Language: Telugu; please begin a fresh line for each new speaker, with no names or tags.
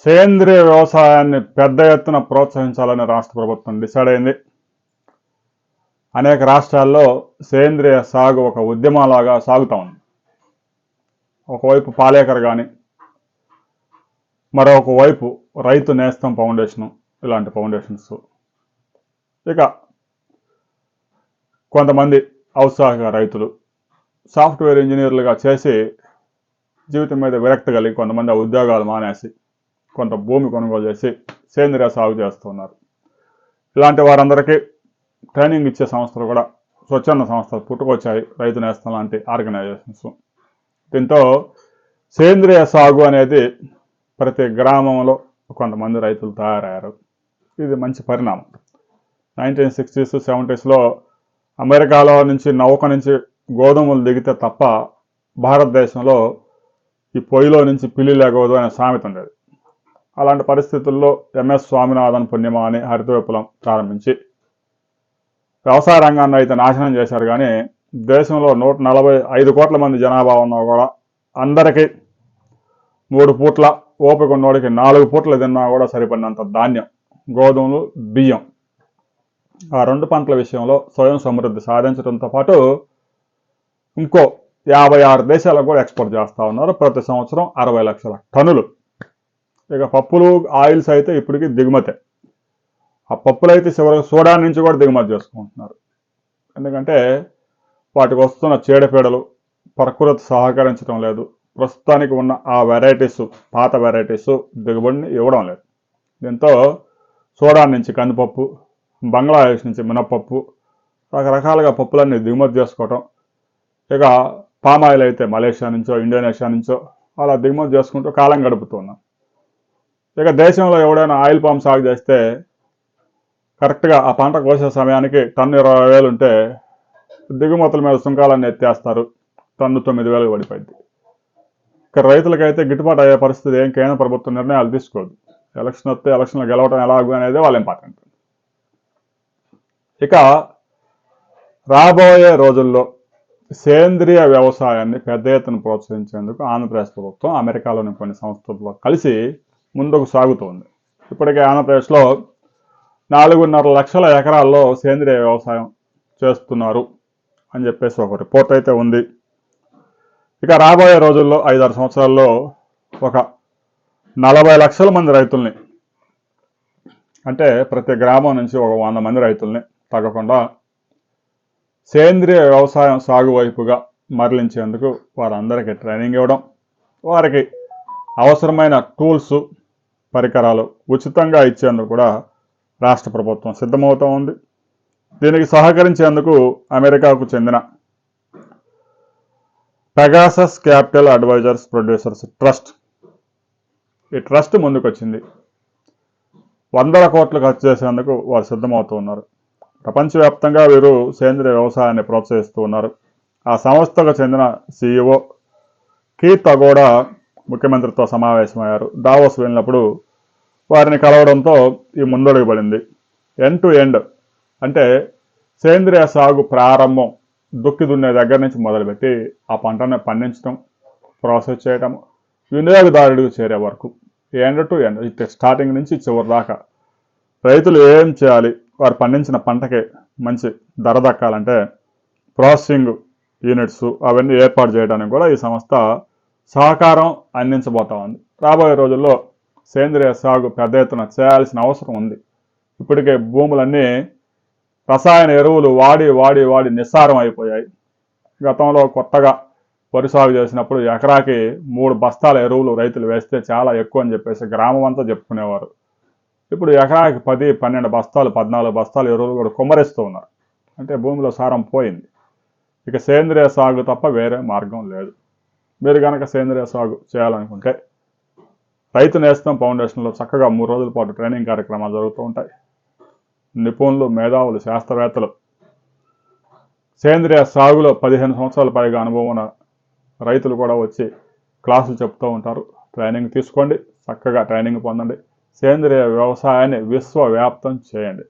సేంద్రియ వ్యవసాయాన్ని పెద్ద ఎత్తున ప్రోత్సహించాలని రాష్ట్ర ప్రభుత్వం డిసైడ్ అయింది. అనేక రాష్ట్రాల్లో సేంద్రియ సాగు ఒక ఉద్యమంలాగా సాగుతూ ఉంది. ఒకవైపు పాలేకర్ కానీ, మరొక వైపు రైతు నేస్తం ఫౌండేషను, ఇలాంటి ఫౌండేషన్స్, ఇక కొంతమంది ఔత్సాహిక రైతులు సాఫ్ట్వేర్ ఇంజనీర్లుగా చేసి జీవితం మీద విరక్తి కలిగి కొంతమంది ఆ ఉద్యోగాలు మానేసి కొంత భూమి కొనుగోలు చేసి సేంద్రియ సాగు చేస్తున్నారు. ఇలాంటి వారందరికీ ట్రైనింగ్ ఇచ్చే సంస్థలు కూడా స్వచ్ఛంద సంస్థలు పుట్టుకొచ్చాయి, రైతు నేస్తం లాంటి ఆర్గనైజేషన్స్. దీంతో సేంద్రియ సాగు అనేది ప్రతి గ్రామంలో కొంతమంది రైతులు తయారయ్యారు. ఇది మంచి పరిణామం. 1960s, 70s అమెరికాలో నుంచి నౌక నుంచి గోధుమలు దిగితే తప్ప భారతదేశంలో ఈ పొయ్యిలో నుంచి పిల్లి లేకూడదు అనే సామెత ఉండేది. అలాంటి పరిస్థితుల్లో ఎంఎస్ స్వామినాథన్ పుణ్యమా అని హరిత విప్లవం ప్రారంభించి వ్యవసాయ రంగాన్ని అయితే నాశనం చేశారు. కానీ దేశంలో 145 కోట్ల మంది జనాభా ఉన్నా కూడా అందరికీ 3 పూట్ల, ఓపిక ఉన్నోడికి 4 పూట్ల తిన్నా కూడా సరిపడినంత ధాన్యం, గోధుమలు, బియ్యం, ఆ 2 పంటల విషయంలో స్వయం సమృద్ధి సాధించడంతో పాటు ఇంకో 56 దేశాలకు కూడా ఎక్స్పోర్ట్ చేస్తూ ఉన్నారు. ప్రతి సంవత్సరం 60 లక్షల టన్నులు. ఇక పప్పులు, ఆయిల్స్ అయితే ఇప్పటికీ దిగుమతే. ఆ పప్పులు అయితే చివరికి సూడాన్ నుంచి కూడా దిగుమతి చేసుకుంటున్నారు. ఎందుకంటే వాటికి వస్తున్న చీడపీడలు, ప్రకృతి సహకరించడం లేదు. ప్రస్తుతానికి ఉన్న ఆ వెరైటీస్, పాత వెరైటీస్ దిగుబడిని ఇవ్వడం లేదు. దీంతో సూడాన్ నుంచి కందిపప్పు, బంగ్లాదేశ్ నుంచి మినపప్పు, రకరకాలుగా పప్పులన్నీ దిగుమతి చేసుకోవటం. ఇక పామాయిల్ అయితే మలేషియా నుంచో, ఇండోనేషియా నుంచో అలా దిగుమతి చేసుకుంటూ కాలం గడుపుతున్నాం. ఇక దేశంలో ఎవడైనా ఆయిల్ పామ్ సాగు చేస్తే కరెక్ట్గా ఆ పంట కోసే సమయానికి టన్ను 20,000 ఉంటే దిగుమతుల మీద సుంకాలన్నీ ఎత్తేస్తారు. టన్ను 9,000 పడిపోయింది. ఇక రైతులకైతే గిట్టుబాటు అయ్యే పరిస్థితి ఏం కేంద్ర ప్రభుత్వం నిర్ణయాలు తీసుకోదు. ఎలక్షన్ వస్తే ఎలక్షన్లో గెలవడం ఎలాగూ అనేది వాళ్ళ ఇంపార్టెంట్. ఇక రాబోయే రోజుల్లో సేంద్రియ వ్యవసాయాన్ని పెద్ద ఎత్తున ప్రోత్సహించేందుకు ఆంధ్రప్రదేశ్ ప్రభుత్వం అమెరికాలోని కొన్ని సంస్థలతో కలిసి ముందుకు సాగుతోంది. ఇప్పటికే ఆంధ్రప్రదేశ్లో 4.5 లక్షల ఎకరాల్లో సేంద్రియ వ్యవసాయం చేస్తున్నారు అని చెప్పేసి ఒక రిపోర్ట్ అయితే ఉంది. ఇక రాబోయే రోజుల్లో 5-6 సంవత్సరాల్లో ఒక 40 లక్షల మంది రైతుల్ని, అంటే ప్రతి గ్రామం నుంచి ఒక 100 మంది రైతుల్ని తగ్గకుండా సేంద్రియ వ్యవసాయం సాగు వైపుగా మరలించేందుకు వారందరికీ ట్రైనింగ్ ఇవ్వడం, వారికి అవసరమైన టూల్స్, పరికరాలు ఉచితంగా ఇచ్చేందుకు కూడా రాష్ట్ర ప్రభుత్వం సిద్ధమవుతూ ఉంది. దీనికి సహకరించేందుకు అమెరికాకు చెందిన Pegasus Capital Advisors Producers Trust, ఈ ట్రస్ట్ ముందుకొచ్చింది. 100 కోట్లు ఖర్చు చేసేందుకు వారు సిద్ధమవుతూ ఉన్నారు. ప్రపంచవ్యాప్తంగా వీరు సేంద్రియ వ్యవసాయాన్ని ప్రోత్సహిస్తూ ఉన్నారు. ఆ సంస్థకు చెందిన CEO కీత్ అగోడా ముఖ్యమంత్రితో సమావేశమయ్యారు. దావోస్ వెళ్ళినప్పుడు వారిని కలవడంతో ఈ ముందడుగు పడింది. ఎండ్ టు ఎండ్ అంటే సేంద్రియ సాగు ప్రారంభం, దుక్కి దున్నే దగ్గర నుంచి మొదలుపెట్టి ఆ పంటను పండించడం, ప్రాసెస్ చేయడం, వినియోగదారుడికి చేరే వరకు ఎండ్ టు ఎండ్, ఇట్లా స్టార్టింగ్ నుంచి చివరి దాకా రైతులు ఏం చేయాలి, వారు పండించిన పంటకి మంచి ధర దక్కాలంటే ప్రాసెసింగ్ యూనిట్స్ అవన్నీ ఏర్పాటు చేయడానికి కూడా ఈ సంస్థ సహకారం అందించబోతా ఉంది. రాబోయే రోజుల్లో సేంద్రియ సాగు పెద్ద ఎత్తున చేయాల్సిన అవసరం ఉంది. ఇప్పటికే భూములన్నీ రసాయన ఎరువులు వాడి వాడి వాడి నిస్సారం అయిపోయాయి. గతంలో కొత్తగా వరి సాగు చేసినప్పుడు ఎకరాకి 3 బస్తాల ఎరువులు రైతులు వేస్తే చాలా ఎక్కువ అని చెప్పేసి గ్రామం అంతా చెప్పుకునేవారు. ఇప్పుడు ఎకరాకి 10-12 బస్తాలు, 14 బస్తాలు ఎరువులు కూడా కుమ్మరిస్తూ ఉన్నారు. అంటే భూమిలో సారం పోయింది. ఇక సేంద్రియ సాగు తప్ప వేరే మార్గం లేదు. మీరు కనుక సేంద్రియ సాగు చేయాలనుకుంటే రైతు నేస్తం ఫౌండేషన్లో చక్కగా 3 రోజుల పాటు ట్రైనింగ్ కార్యక్రమాలు జరుగుతూ ఉంటాయి. నిపుణులు, మేధావులు, శాస్త్రవేత్తలు, సేంద్రియ సాగులో 15 సంవత్సరాల పైగా అనుభవం ఉన్న రైతులు కూడా వచ్చి క్లాసులు చెప్తూ ఉంటారు. ట్రైనింగ్ తీసుకోండి, చక్కగా ట్రైనింగ్ పొందండి, సేంద్రియ వ్యవసాయాన్ని విశ్వవ్యాప్తం చేయండి.